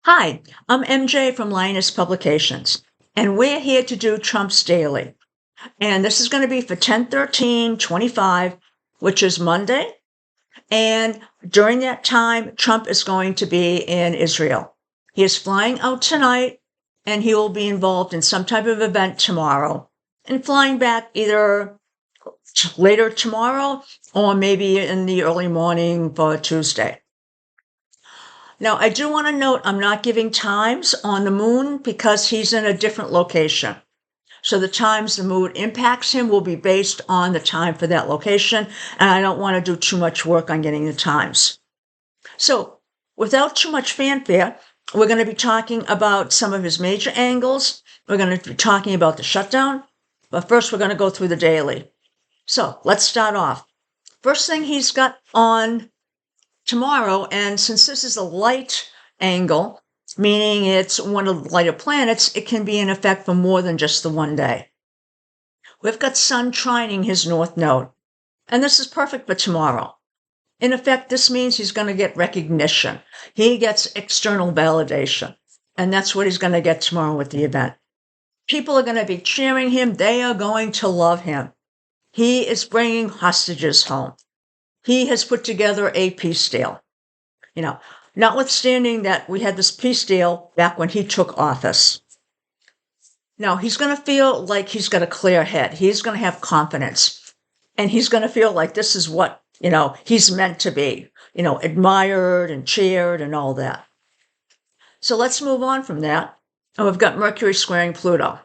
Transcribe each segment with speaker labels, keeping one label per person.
Speaker 1: Hi, I'm MJ from Lioness Publications, and we're here to do Trump's Daily. And this is going to be for 10/13/25, which is Monday. And during that time, Trump is going to be in Israel. He is flying out tonight, and he will be involved in some type of event tomorrow and flying back either later tomorrow or maybe in the early morning for Tuesday. Now, I do want to note I'm not giving times on the moon because he's in a different location. So the times the moon impacts him will be based on the time for that location, and I don't want to do too much work on getting the times. So without too much fanfare, we're going to be talking about some of his major angles. We're going to be talking about the shutdown, but first we're going to go through the daily. So let's start off. First thing he's got on tomorrow, and since this is a light angle, meaning it's one of the lighter planets, it can be in effect for more than just the one day. We've got Sun trining his north node, and this is perfect for tomorrow. In effect, this means he's going to get recognition. He gets external validation, and that's what he's going to get tomorrow with the event. People are going to be cheering him. They are going to love him. He is bringing hostages home. He has put together a peace deal. Notwithstanding that we had this peace deal back when he took office. Now, he's going to feel like he's got a clear head. He's going to have confidence. And he's going to feel like this is what, he's meant to be, admired and cheered and all that. So let's move on from that. And we've got Mercury squaring Pluto.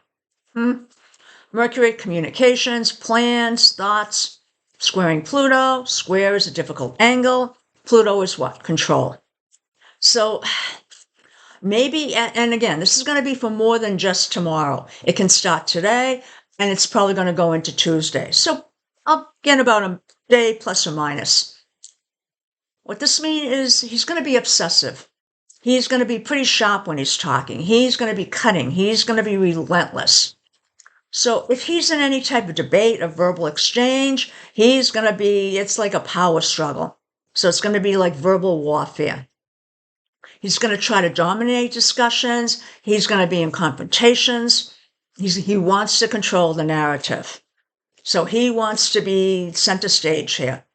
Speaker 1: Mercury, communications, plans, thoughts. Squaring Pluto. Square is a difficult angle. Pluto is what? Control. So maybe, and again, this is going to be for more than just tomorrow. It can start today, and it's probably going to go into Tuesday. So I'll get about a day plus or minus. What this means is he's going to be obsessive. He's going to be pretty sharp when he's talking. He's going to be cutting. He's going to be relentless. So if he's in any type of debate or verbal exchange, it's like a power struggle. So it's going to be like verbal warfare. He's going to try to dominate discussions. He's going to be in confrontations. He wants to control the narrative. So he wants to be center stage here.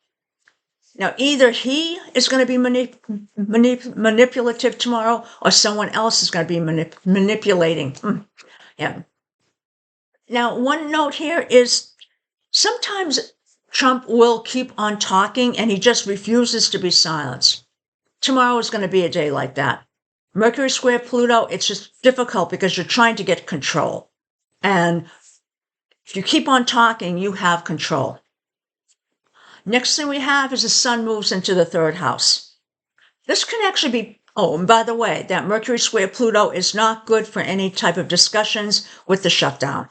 Speaker 1: Now, either he is going to be manipulative tomorrow or someone else is going to be manipulating. Yeah. Now, one note here is sometimes Trump will keep on talking and he just refuses to be silenced. Tomorrow is going to be a day like that. Mercury square Pluto, it's just difficult because you're trying to get control. And if you keep on talking, you have control. Next thing we have is the Sun moves into the third house. This can actually be, and by the way, that Mercury square Pluto is not good for any type of discussions with the shutdown.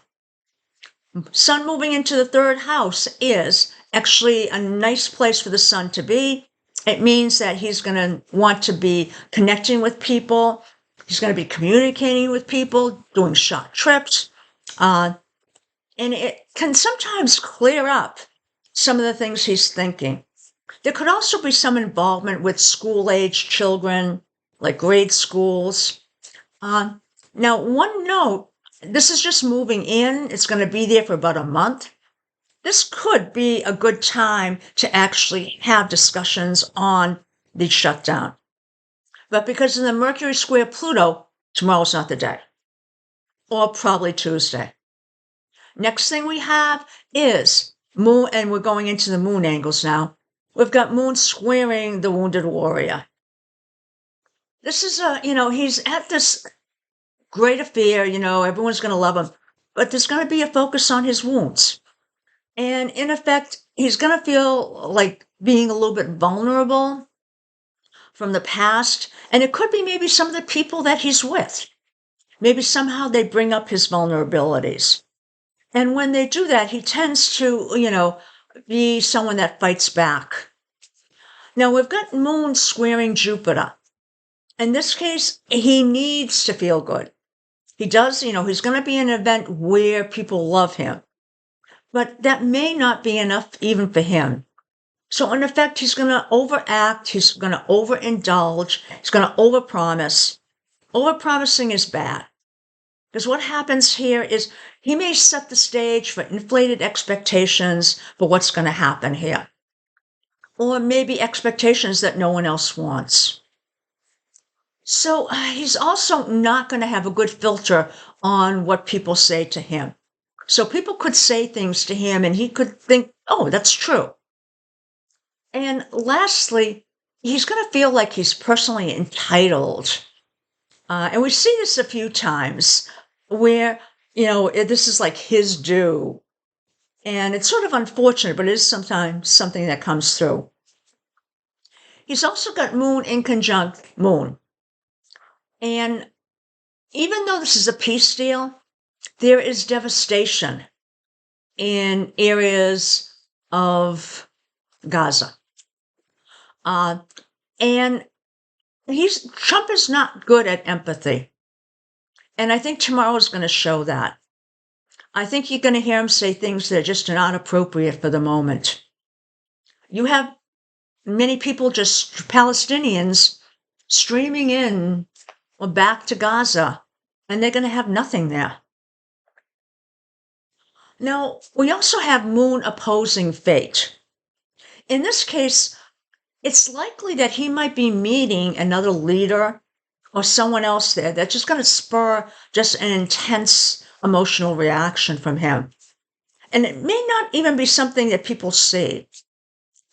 Speaker 1: Sun moving into the third house is actually a nice place for the Sun to be. It means that he's going to want to be connecting with people. He's going to be communicating with people, doing short trips. And it can sometimes clear up some of the things he's thinking. There could also be some involvement with school-age children, like grade schools. Now, one note, this is just moving in. It's going to be there for about a month. This could be a good time to actually have discussions on the shutdown. But because of the Mercury square Pluto, tomorrow's not the day. Or probably Tuesday. Next thing we have is Moon, and we're going into the moon angles now. We've got Moon squaring the wounded warrior. This is he's at this great affair, everyone's going to love him. But there's going to be a focus on his wounds. And in effect, he's going to feel like being a little bit vulnerable from the past. And it could be maybe some of the people that he's with. Maybe somehow they bring up his vulnerabilities. And when they do that, he tends to, be someone that fights back. Now, we've got Moon squaring Jupiter. In this case, he needs to feel good. He does, he's going to be in an event where people love him. But that may not be enough even for him. So in effect, he's going to overact. He's going to overindulge. He's going to overpromise. Overpromising is bad. Because what happens here is he may set the stage for inflated expectations for what's going to happen here. Or maybe expectations that no one else wants. So he's also not going to have a good filter on what people say to him. So people could say things to him and he could think, oh, that's true. And lastly, he's going to feel like he's personally entitled. And we see this a few times where, this is like his due. And it's sort of unfortunate, but it is sometimes something that comes through. He's also got Moon in conjunct Moon. And even though this is a peace deal, there is devastation in areas of Gaza. And Trump is not good at empathy. And I think tomorrow is going to show that. I think you're going to hear him say things that are just not appropriate for the moment. You have many people, just Palestinians, streaming in or back to Gaza, and they're going to have nothing there. Now, we also have Moon opposing Fate. In this case, it's likely that he might be meeting another leader or someone else there that's just going to spur just an intense emotional reaction from him. And it may not even be something that people see.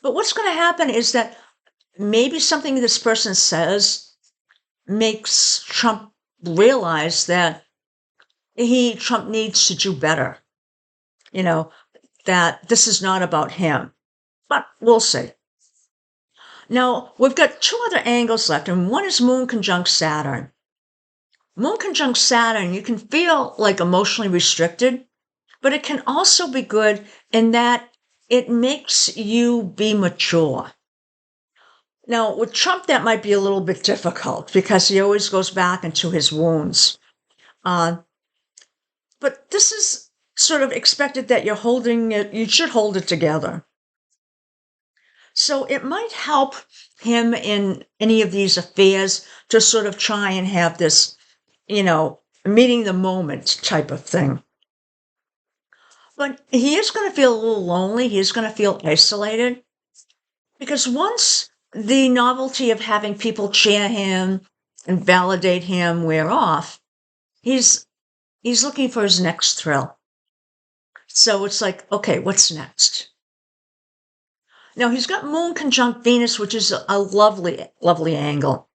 Speaker 1: But what's going to happen is that maybe something this person says makes Trump realize that Trump needs to do better. That this is not about him. But we'll see. Now, we've got two other angles left, and one is Moon conjunct Saturn. Moon conjunct Saturn, you can feel like emotionally restricted, but it can also be good in that it makes you be mature. Now, with Trump, that might be a little bit difficult because he always goes back into his wounds. But this is sort of expected that you should hold it together. So it might help him in any of these affairs to sort of try and have this, meeting the moment type of thing. But he is going to feel a little lonely. He is going to feel isolated because once the novelty of having people cheer him and validate him wear off, he's looking for his next thrill. So it's like, okay, what's next? Now, he's got Moon conjunct Venus, which is a lovely, lovely angle.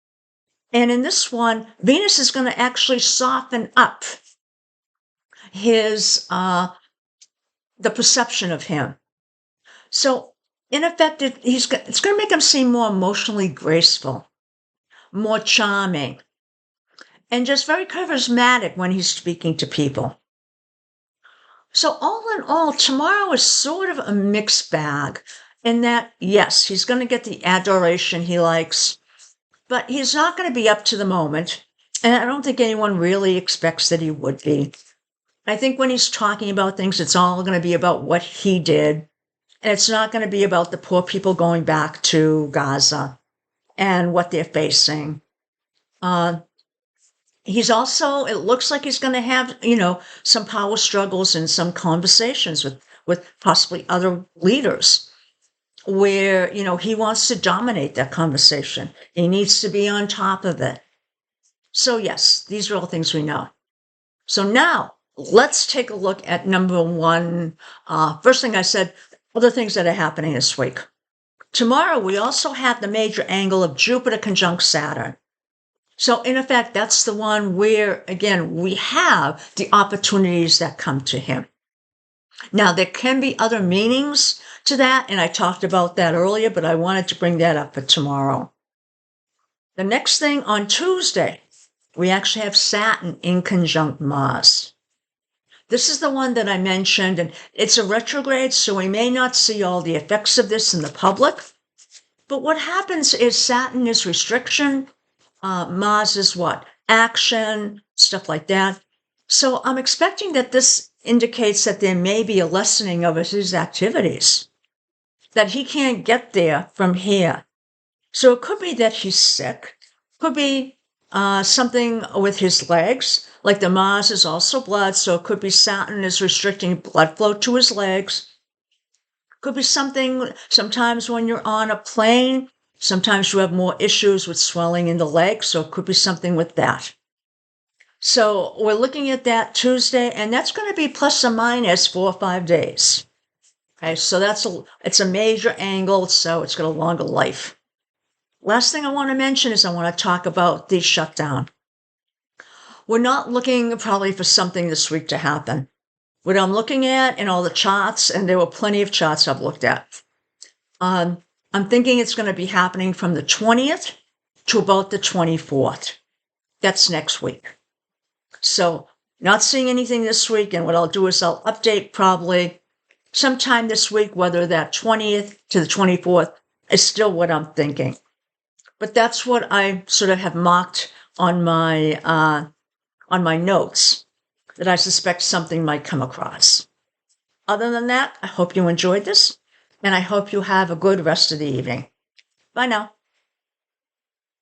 Speaker 1: And in this one, Venus is going to actually soften up his, the perception of him. So, in effect, it's going to make him seem more emotionally graceful, more charming, and just very charismatic when he's speaking to people. So, all in all, tomorrow is sort of a mixed bag. In that, yes, he's going to get the adoration he likes, but he's not going to be up to the moment. And I don't think anyone really expects that he would be. I think when he's talking about things, it's all going to be about what he did. And it's not going to be about the poor people going back to Gaza and what they're facing. He's also, it looks like he's going to have, some power struggles and some conversations with possibly other leaders, where, he wants to dominate that conversation. He needs to be on top of it. So yes, these are all things we know. So now let's take a look at number one. First thing I said, other things that are happening this week. Tomorrow, we also have the major angle of Jupiter conjunct Saturn. So in effect, that's the one where, again, we have the opportunities that come to him. Now, there can be other meanings to that, and I talked about that earlier, but I wanted to bring that up for tomorrow. The next thing on Tuesday, we actually have Saturn in conjunct Mars. This is the one that I mentioned, and it's a retrograde, so we may not see all the effects of this in the public. But what happens is Saturn is restriction, Mars is what? Action, stuff like that. So I'm expecting that this indicates that there may be a lessening of his activities, that he can't get there from here. So it could be that he's sick, could be something with his legs. Like the Mars is also blood, so it could be Saturn is restricting blood flow to his legs. Could be something, sometimes when you're on a plane, sometimes you have more issues with swelling in the legs, so it could be something with that. So we're looking at that Tuesday, and that's going to be plus or minus 4 or 5 days. Okay, so it's a major angle, so it's got a longer life. Last thing I want to mention is I want to talk about the shutdown. We're not looking probably for something this week to happen. What I'm looking at in all the charts, and there were plenty of charts I've looked at, I'm thinking it's going to be happening from the 20th to about the 24th. That's next week. So not seeing anything this week, and what I'll do is I'll update probably sometime this week, whether that 20th to the 24th is still what I'm thinking. But that's what I sort of have marked on my notes, that I suspect something might come across. Other than that, I hope you enjoyed this, and I hope you have a good rest of the evening. Bye now.